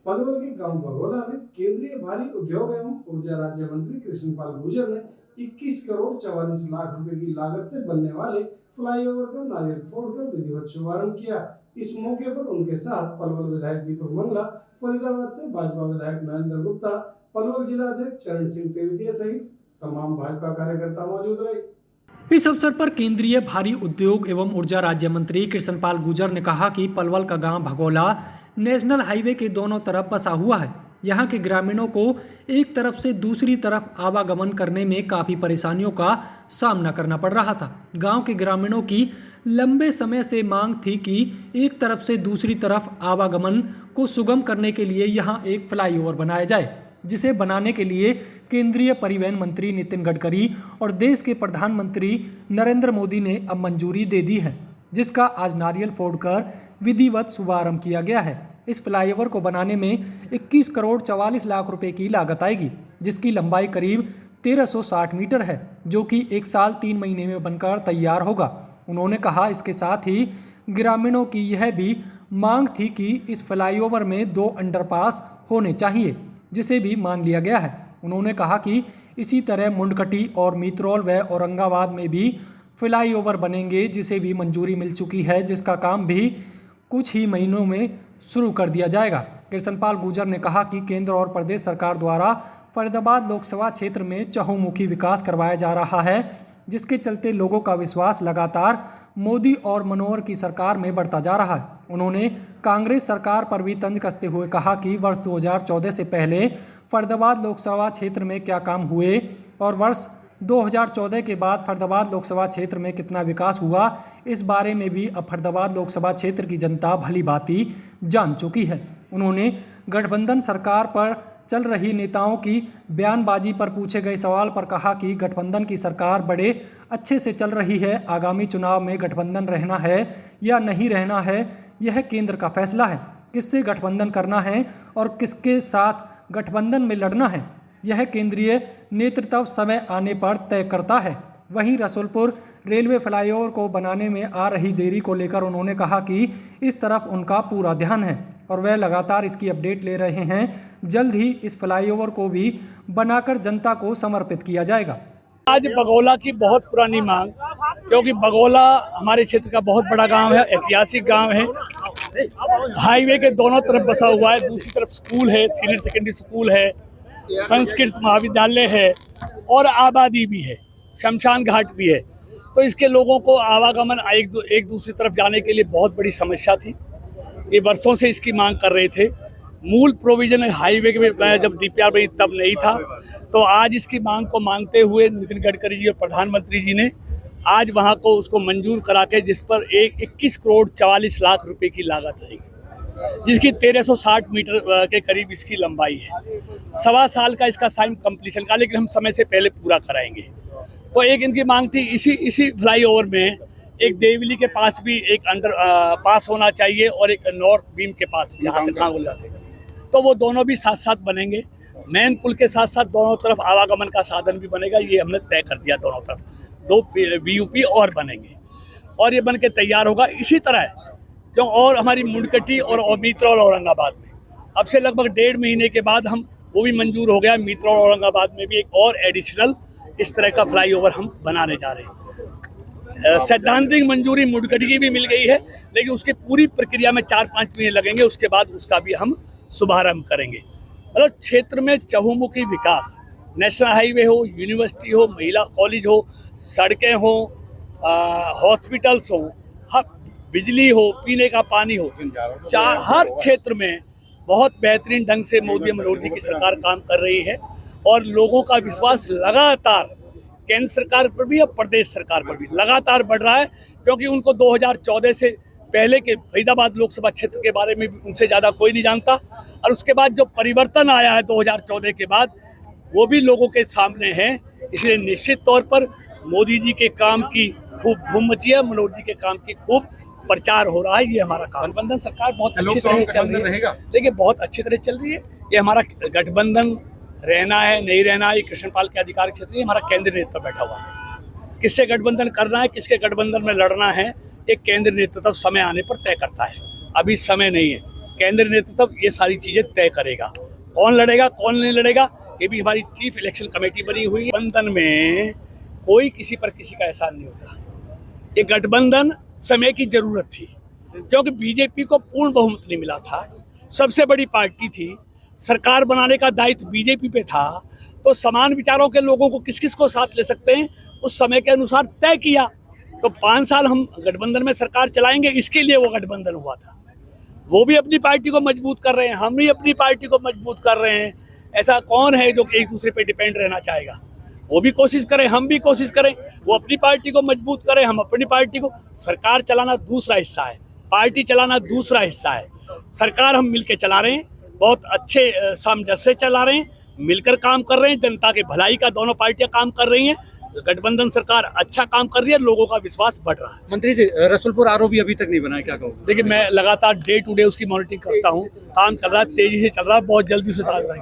पलवल के गांव बघोला में केंद्रीय भारी उद्योग एवं ऊर्जा राज्य मंत्री कृष्णपाल गुर्जर ने 21 करोड़ 44 लाख रुपए की लागत से बनने वाले फ्लाईओवर का नारियल फोड़कर विधिवत शुभारंभ किया। इस मौके पर उनके साथ पलवल विधायक दीपक मंगला, फरीदाबाद से भाजपा विधायक नरेंद्र गुप्ता, पलवल जिला अध्यक्ष चरण सिंह तेवतिया सहित तमाम भाजपा कार्यकर्ता मौजूद रहे। इस अवसर पर केंद्रीय भारी उद्योग एवं ऊर्जा राज्य मंत्री कृष्णपाल गुर्जर ने कहा कि पलवल का गांव भगोला नेशनल हाईवे के दोनों तरफ बसा हुआ है। यहां के ग्रामीणों को एक तरफ से दूसरी तरफ आवागमन करने में काफ़ी परेशानियों का सामना करना पड़ रहा था। गांव के ग्रामीणों की लंबे समय से मांग थी कि एक तरफ से दूसरी तरफ आवागमन को सुगम करने के लिए यहां एक फ्लाईओवर बनाया जाए, जिसे बनाने के लिए केंद्रीय परिवहन मंत्री नितिन गडकरी और देश के प्रधानमंत्री नरेंद्र मोदी ने अब मंजूरी दे दी है, जिसका आज नारियल फोड़कर विधिवत शुभारंभ किया गया है। इस फ्लाईओवर को बनाने में 21 करोड़ 44 लाख रुपए की लागत आएगी, जिसकी लंबाई करीब 1360 मीटर है, जो कि 1 साल 3 महीने में बनकर तैयार होगा। उन्होंने कहा इसके साथ ही ग्रामीणों की यह भी मांग थी कि इस फ्लाईओवर में 2 अंडरपास होने चाहिए, जिसे भी मान लिया गया है। उन्होंने कहा कि इसी तरह मुंडकटी और मित्रौल व औरंगाबाद में भी फ्लाईओवर बनेंगे, जिसे भी मंजूरी मिल चुकी है, जिसका काम भी कुछ ही महीनों में शुरू कर दिया जाएगा। कृष्णपाल गुर्जर ने कहा कि केंद्र और प्रदेश सरकार द्वारा फरीदाबाद लोकसभा क्षेत्र में चहुमुखी विकास करवाया जा रहा है, जिसके चलते लोगों का विश्वास लगातार मोदी और मनोहर की सरकार में बढ़ता जा रहा है। उन्होंने कांग्रेस सरकार पर भी तंज कसते हुए कहा कि वर्ष 2014 से पहले फरीदाबाद लोकसभा क्षेत्र में क्या काम हुए और वर्ष 2014 के बाद फरीदाबाद लोकसभा क्षेत्र में कितना विकास हुआ, इस बारे में भी अब फरीदाबाद लोकसभा क्षेत्र की जनता भली भांति जान चुकी है। उन्होंने गठबंधन सरकार पर चल रही नेताओं की बयानबाजी पर पूछे गए सवाल पर कहा कि गठबंधन की सरकार बड़े अच्छे से चल रही है। आगामी चुनाव में गठबंधन रहना है या नहीं रहना है, यह केंद्र का फैसला है। किससे गठबंधन करना है और किसके साथ गठबंधन में लड़ना है, यह केंद्रीय नेतृत्व समय आने पर तय करता है। वहीं रसूलपुर रेलवे फ्लाईओवर को बनाने में आ रही देरी को लेकर उन्होंने कहा कि इस तरफ उनका पूरा ध्यान है और वह लगातार इसकी अपडेट ले रहे हैं। जल्द ही इस फ्लाईओवर को भी बनाकर जनता को समर्पित किया जाएगा। आज बघोला की बहुत पुरानी मांग, क्योंकि बघोला हमारे क्षेत्र का बहुत बड़ा गांव है, ऐतिहासिक गांव है, हाईवे के दोनों तरफ बसा हुआ है। दूसरी तरफ स्कूल है, सीनियर सेकेंडरी स्कूल है, संस्कृत महाविद्यालय है और आबादी भी है, शमशान घाट भी है। तो इसके लोगों को आवागमन एक दूसरी तरफ जाने के लिए बहुत बड़ी समस्या थी। ये वर्षों से इसकी मांग कर रहे थे। मूल प्रोविजन हाईवे के जब डीपीआर बनी तब नहीं था, तो आज इसकी मांग को मांगते हुए नितिन गडकरी जी और प्रधानमंत्री जी ने आज वहां को उसको मंजूर करा के, जिस पर 21 करोड़ 44 लाख रुपए की लागत आएगी, जिसकी 1360 मीटर के करीब इसकी लंबाई है। 1.25 साल का इसका टाइम कंप्लीशन का, लेकिन हम समय से पहले पूरा कराएंगे। तो एक इनकी मांग थी इसी फ्लाईओवर में एक देवली के पास भी एक अंडर पास होना चाहिए और एक नॉर्थ बीम के पास जहाँ से कहाँ जाते हैं, तो वो दोनों भी साथ साथ बनेंगे। मेन पुल के साथ साथ दोनों तरफ आवागमन का साधन भी बनेगा, ये हमने तय कर दिया। दोनों तरफ 2 BUP और बनेंगे और ये बन के तैयार होगा। इसी तरह क्यों और हमारी मुंडकटी और मित्रौल औरंगाबाद में अब से लगभग 1.5 महीने के बाद हम वो भी मंजूर हो गया। मित्रौल औरंगाबाद में भी एक और एडिशनल इस तरह का फ्लाईओवर हम बनाने जा रहे हैं। सैद्धांतिक मंजूरी मुंडकटी की भी मिल गई है, लेकिन उसकी पूरी प्रक्रिया में 4-5 महीने लगेंगे। उसके बाद उसका भी हम शुभारंभ करेंगे। मतलब क्षेत्र में चहुमुखी विकास, नेशनल हाईवे हो, यूनिवर्सिटी हो, महिला कॉलेज हो, सड़कें हो, हॉस्पिटल्स हो, बिजली हो, पीने का पानी हो, हर क्षेत्र में बहुत बेहतरीन ढंग से मोदी मनोहर जी की सरकार काम कर रही है और लोगों का विश्वास लगातार केंद्र सरकार पर भी और प्रदेश सरकार पर भी लगातार बढ़ रहा है, क्योंकि उनको 2014 से पहले के फरीदाबाद लोकसभा क्षेत्र के बारे में उनसे ज़्यादा कोई नहीं जानता, और उसके बाद जो परिवर्तन आया है 2014 के बाद, वो भी लोगों के सामने है। इसलिए निश्चित तौर पर मोदी जी के काम की खूब धूम मची है, मनोहर जी के काम की खूब प्रचार हो रहा है। ये हमारा काम गठबंधन सरकार बहुत अच्छी तरह चल रही है, देखिए बहुत अच्छी तरह चल रही है। ये हमारा गठबंधन रहना है नहीं रहना है, ये कृष्णपाल के अधिकार क्षेत्र है, हमारा केंद्रीय नेतृत्व बैठा हुआ है। किससे गठबंधन करना है, किसके गठबंधन में लड़ना है, एक केंद्रीय नेतृत्व समय आने पर तय करता है। अभी समय नहीं है। केंद्रीय नेतृत्व ये सारी चीजें तय करेगा। कौन लड़ेगा कौन नहीं लड़ेगा, ये भी हमारी चीफ इलेक्शन कमेटी बनी हुई है। गठबंधन में कोई किसी पर किसी का एहसान नहीं होता। ये गठबंधन समय की जरूरत थी, क्योंकि बीजेपी को पूर्ण बहुमत नहीं मिला था, सबसे बड़ी पार्टी थी, सरकार बनाने का दायित्व बीजेपी पे था, तो समान विचारों के लोगों को किस किस को साथ ले सकते हैं उस समय के अनुसार तय किया। तो 5 साल हम गठबंधन में सरकार चलाएंगे, इसके लिए वो गठबंधन हुआ था। वो भी अपनी पार्टी को मजबूत कर रहे हैं, हम भी अपनी पार्टी को मजबूत कर रहे हैं। ऐसा कौन है जो एक दूसरे पे डिपेंड रहना चाहेगा? वो भी कोशिश करें, हम भी कोशिश करें, वो अपनी पार्टी को मजबूत करें, हम अपनी पार्टी को। सरकार चलाना दूसरा हिस्सा है, पार्टी चलाना दूसरा हिस्सा है। सरकार हम मिलकर चला रहे हैं, बहुत अच्छे सामंजस्य से चला रहे हैं, मिलकर काम कर रहे हैं, जनता के भलाई का दोनों पार्टियां काम कर रही हैं। गठबंधन सरकार अच्छा काम कर रही है, लोगों का विश्वास बढ़ रहा है। मंत्री जी, रसूलपुर आरओ भी अभी तक नहीं बना है, क्या कहोगे? देखिए, मैं लगातार डे टू डे उसकी मॉनिटरिंग करता हूँ, काम चल रहा है, तेजी से चल रहा है, बहुत जल्दी उसे चालू करेंगे।